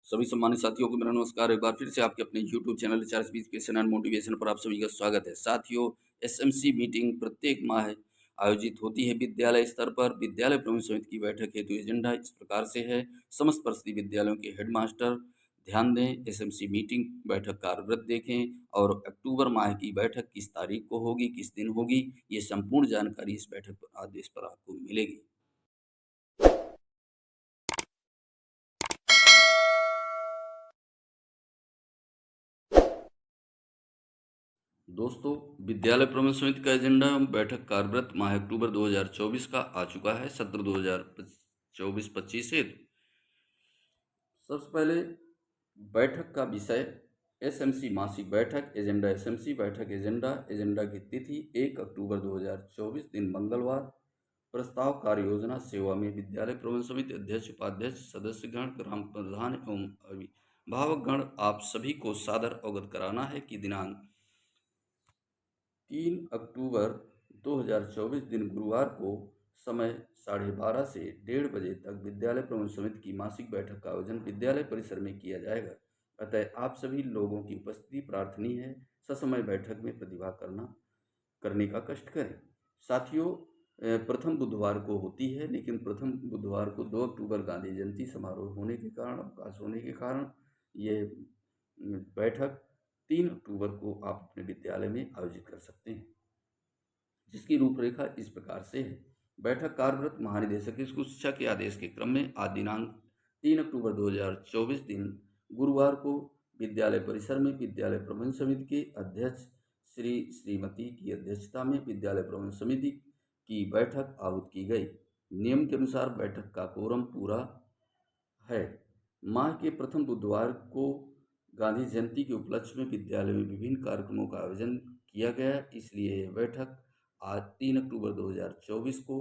सभी सम्मानित साथियों को मेरा नमस्कार। एक बार फिर से आपके अपने YouTube channel recharge education and motivation पर आप सभी का स्वागत है। साथियों, एसएमसी मीटिंग प्रत्येक माह आयोजित होती है विद्यालय स्तर पर। विद्यालय प्रबंधन समिति की बैठक हेतु एजेंडा इस प्रकार से है। समस्त परिषदीय विद्यालयों के हेडमास्टर ध्यान दें, एसएमसी मीटिंग बैठक कार्यवृत्त देखें और अक्टूबर माह की बैठक किस तारीख को होगी, किस दिन होगी, ये संपूर्ण जानकारी इस बैठक पर आदेश पर आपको मिलेगी। दोस्तों, विद्यालय प्रबंधन समिति का एजेंडा एवं बैठक कार्यवृत्त माह अक्टूबर 2024 का आ चुका है सत्र 2024-25 हेतु। सबसे पहले बैठक का विषय एसएमसी मासिक बैठक एजेंडा। एसएमसी बैठक एजेंडा की तिथि 1 अक्टूबर 2024 दिन मंगलवार। प्रस्ताव कार्य योजना सेवा में विद्यालय प्रबंधन समिति अध्यक्ष, उपाध्यक्ष, सदस्यगण, ग्राम प्रधान एवं अभिभावकगण आप सभी को सादर अवगत कराना है कि दिनांक 3 अक्टूबर 2024 दिन गुरुवार को समय 12:30 से 1:30 बजे तक विद्यालय प्रबंधन समिति की मासिक बैठक का आयोजन विद्यालय परिसर में किया जाएगा। अतः आप सभी लोगों की उपस्थिति प्रार्थनीय है। ससमय बैठक में प्रतिभाग करने का कष्ट करें। साथियों, प्रथम बुधवार को होती है, लेकिन प्रथम बुधवार को 2 अक्टूबर गांधी जयंती समारोह होने के कारण, अवकाश होने के कारण ये बैठक 3 अक्टूबर को आप अपने विद्यालय में आयोजित कर सकते हैं, जिसकी रूपरेखा इस प्रकार से है। बैठक कार्यरत महानिदेशक स्कूल शिक्षा के आदेश के क्रम में आज दिनांक 3 अक्टूबर 2024 दिन गुरुवार को विद्यालय परिसर में विद्यालय प्रबंधन समिति के अध्यक्ष श्रीमती की अध्यक्षता में विद्यालय प्रबंधन समिति की बैठक आहूत की गई। नियम के अनुसार बैठक का कोरम पूरा है। माह के प्रथम बुधवार को गांधी जयंती के उपलक्ष्य में विद्यालय में विभिन्न कार्यक्रमों का आयोजन किया गया, इसलिए यह बैठक आज 3 अक्टूबर 2024 को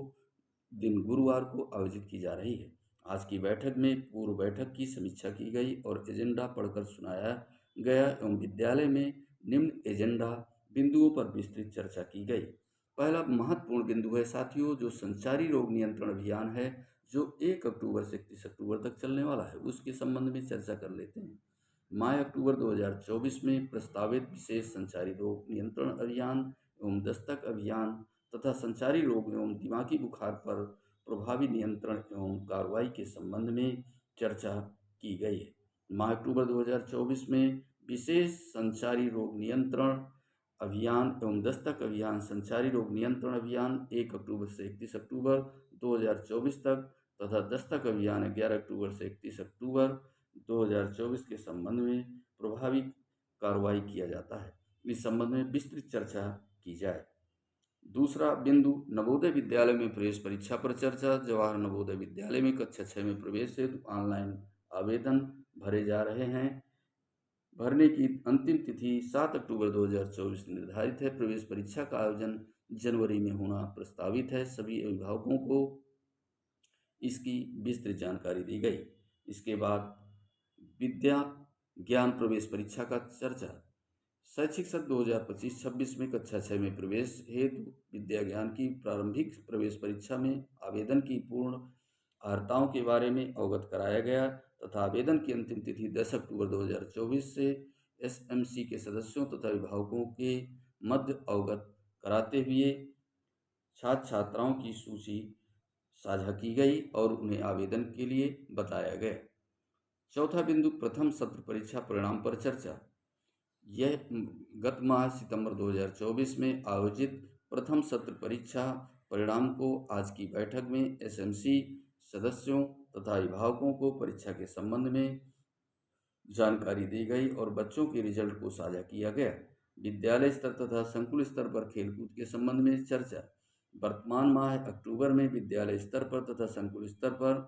दिन गुरुवार को आयोजित की जा रही है। आज की बैठक में पूर्व बैठक की समीक्षा की गई और एजेंडा पढ़कर सुनाया गया एवं विद्यालय में निम्न एजेंडा बिंदुओं पर विस्तृत चर्चा की गई। पहला महत्वपूर्ण बिंदु है साथियों, जो संचारी रोग नियंत्रण अभियान है, जो 1 अक्टूबर से 31 अक्टूबर तक चलने वाला है, उसके संबंध में चर्चा कर लेते हैं। माह अक्टूबर 2024 में प्रस्तावित विशेष संचारी रोग नियंत्रण अभियान एवं दस्तक अभियान तथा संचारी रोग एवं दिमागी बुखार पर प्रभावी नियंत्रण एवं कार्रवाई के संबंध में चर्चा की गई है। माह अक्टूबर 2024 में विशेष संचारी रोग नियंत्रण अभियान एवं दस्तक अभियान संचारी रोग नियंत्रण अभियान 1 अक्टूबर से 31 अक्टूबर 2024 तक तथा दस्तक अभियान 11 अक्टूबर से 31 अक्टूबर 2024 के संबंध में प्रभावी कार्रवाई किया जाता है। इस संबंध में विस्तृत चर्चा की जाए। दूसरा बिंदु, नवोदय विद्यालय में प्रवेश परीक्षा पर चर्चा। जवाहर नवोदय विद्यालय में कक्षा 6 में प्रवेश हेतु ऑनलाइन आवेदन भरे जा रहे हैं। भरने की अंतिम तिथि 7 अक्टूबर 2024 निर्धारित है। प्रवेश परीक्षा का आयोजन जनवरी में होना प्रस्तावित है। सभी अभिभावकों को इसकी विस्तृत जानकारी दी गई। इसके बाद विद्या ज्ञान प्रवेश परीक्षा का चर्चा। शैक्षिक सत्र 2025-26 में कक्षा 6 में प्रवेश हेतु विद्या ज्ञान की प्रारंभिक प्रवेश परीक्षा में आवेदन की पूर्ण अर्हताओं के बारे में अवगत कराया गया तथा आवेदन की अंतिम तिथि 10 अक्टूबर 2024 से एसएमसी के सदस्यों तथा अभिभावकों के मध्य अवगत कराते हुए छात्र छात्राओं की सूची साझा की गई और उन्हें आवेदन के लिए बताया गया। चौथा बिंदु, प्रथम सत्र परीक्षा परिणाम पर चर्चा। यह गत माह सितंबर 2024 में आयोजित प्रथम सत्र परीक्षा परिणाम को आज की बैठक में एसएमसी सदस्यों तथा अभिभावकों को परीक्षा के संबंध में जानकारी दी गई और बच्चों के रिजल्ट को साझा किया गया। विद्यालय स्तर तथा संकुल स्तर पर खेलकूद के संबंध में चर्चा। वर्तमान माह अक्टूबर में विद्यालय स्तर पर तथा संकुल स्तर पर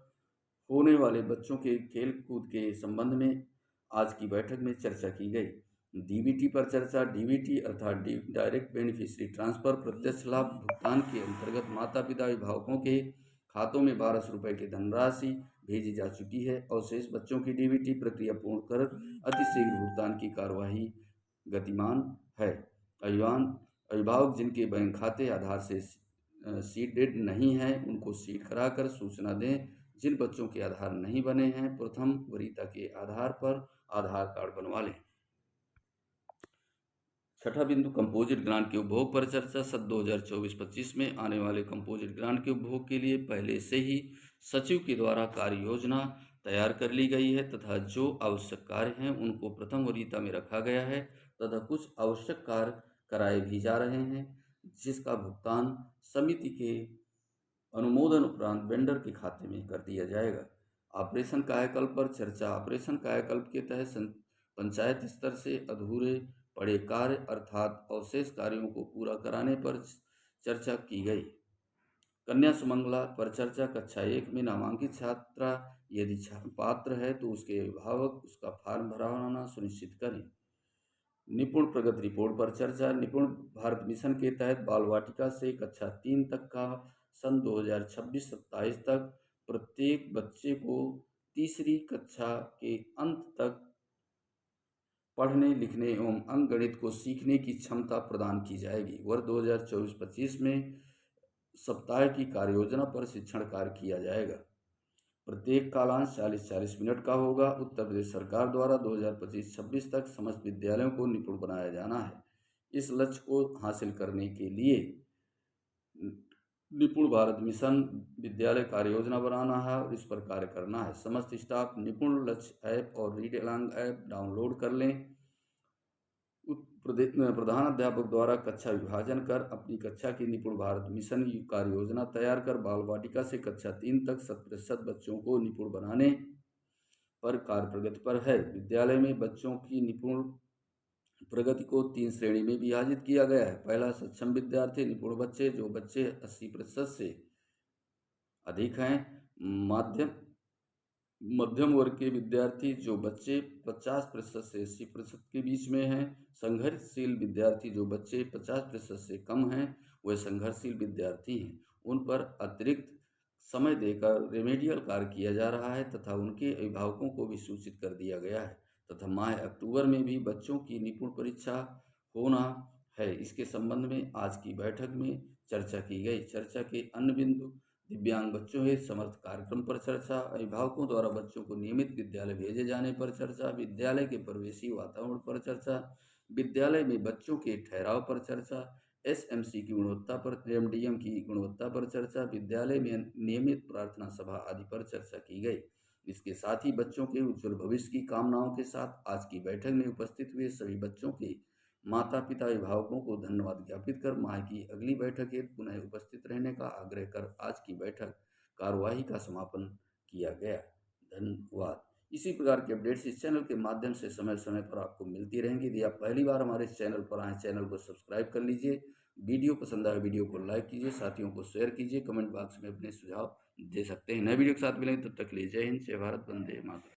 होने वाले बच्चों के खेल कूद के संबंध में आज की बैठक में चर्चा की गई। डीबीटी पर चर्चा। डीबीटी अर्थात डायरेक्ट बेनिफिशियरी ट्रांसफर प्रत्यक्ष लाभ भुगतान के अंतर्गत माता पिता अभिभावकों के खातों में 1200 रुपये की धनराशि भेजी जा चुकी है और शेष बच्चों की डीबीटी प्रक्रिया पूर्ण कर अतिशीघ्र भुगतान की कार्यवाही गतिमान है। अभिभावक जिनके बैंक खाते आधार से सीडेड नहीं है, उनको सीड कराकर सूचना दें। जिन बच्चों के आधार नहीं बने हैं, प्रथम वरीयता के आधार पर आधार कार्ड बनवा लें। छठा बिंदु, कंपोजिट ग्रांट के उपभोग पर चर्चा। सत्र 2024-25 में आने वाले कंपोजिट ग्रांट के उपभोग के लिए पहले से ही सचिव के द्वारा कार्य योजना तैयार कर ली गई है तथा जो आवश्यक कार्य हैं उनको प्रथम वरीयता में रखा गया है तथा कुछ आवश्यक कार्य कराए भी जा रहे हैं, जिसका भुगतान समिति के अनुमोदन उपरांत वेंडर के खाते में कर दिया जाएगा। ऑपरेशन कायाकल्प पर चर्चा। ऑपरेशन कायाकल्प के तहत पंचायत स्तर से अधूरे पड़े कार्य अर्थात अवशेष कार्यों को पूरा कराने पर चर्चा की गई। कन्या सुमंगला पर चर्चा। कक्षा 1 में नामांकित छात्रा यदि पात्र है तो उसके अभिभावक उसका फॉर्म भरवाना सुनिश्चित करें। निपुण प्रगति रिपोर्ट पर चर्चा। निपुण भारत मिशन के तहत बाल वाटिका से कक्षा 3 तक का सन 2026-27 तक प्रत्येक बच्चे को तीसरी कक्षा के अंत तक पढ़ने लिखने एवं अंकगणित को सीखने की क्षमता प्रदान की जाएगी। वर्ष 2024-25 में सप्ताह की कार्ययोजना पर शिक्षण कार्य किया जाएगा। प्रत्येक कालांश 40-40 मिनट का होगा। उत्तर प्रदेश सरकार द्वारा 2025-26 तक समस्त विद्यालयों को निपुण बनाया जाना है। इस लक्ष्य को हासिल करने के लिए निपुण भारत मिशन विद्यालय कार्य योजना बनाना है और इस पर कार्य करना है। समस्त स्टाफ निपुण लक्ष्य ऐप और रीड अलोंग ऐप डाउनलोड कर लें। प्रधान अध्यापक द्वारा कक्षा विभाजन कर अपनी कक्षा की निपुण भारत मिशन कार्य योजना तैयार कर बाल वाटिका से कक्षा 3 तक 100% बच्चों को निपुण बनाने पर कार्य प्रगति पर है। विद्यालय में बच्चों की निपुण प्रगति को 3 श्रेणी में विभाजित किया गया है। पहला, सक्षम विद्यार्थी निपुण बच्चे, जो बच्चे 80% से अधिक हैं। मध्यम वर्ग के विद्यार्थी, जो बच्चे 50% से 80% के बीच में हैं। संघर्षशील विद्यार्थी, जो बच्चे 50% से कम हैं, वे संघर्षशील विद्यार्थी हैं। उन पर अतिरिक्त समय देकर रेमेडियल कार्य किया जा रहा है तथा उनके अभिभावकों को भी सूचित कर दिया गया है तथा माह अक्टूबर में भी बच्चों की निपुण परीक्षा होना है। इसके संबंध में आज की बैठक में चर्चा की गई। चर्चा के अन्य बिंदु, दिव्यांग बच्चों हेतु समर्थ कार्यक्रम पर चर्चा, अभिभावकों द्वारा बच्चों को नियमित विद्यालय भेजे जाने पर चर्चा, विद्यालय के परिवेशी वातावरण पर चर्चा, विद्यालय में बच्चों के ठहराव पर चर्चा, एसएमसी की गुणवत्ता पर, एमडीएम की गुणवत्ता पर चर्चा, विद्यालय में नियमित प्रार्थना सभा आदि पर चर्चा की गई। इसके साथ ही बच्चों के उज्जवल भविष्य की कामनाओं के साथ आज की बैठक में उपस्थित हुए सभी बच्चों के माता पिता अभिभावकों को धन्यवाद ज्ञापित कर माह की अगली बैठक हेतु पुनः उपस्थित रहने का आग्रह कर आज की बैठक कार्यवाही का समापन किया गया। धन्यवाद। इसी प्रकार के अपडेट्स इस चैनल के माध्यम से समय समय पर आपको मिलती रहेंगी। यदि आप पहली बार हमारे इस चैनल पर आए, चैनल को सब्सक्राइब कर लीजिए। वीडियो पसंद आए वीडियो को लाइक कीजिए, साथियों को शेयर कीजिए, कमेंट बॉक्स में अपने सुझाव दे सकते हैं। नए वीडियो के साथ मिलेंगे, तब तक के लिए जय हिंद, जय भारत, वंदे मातरम।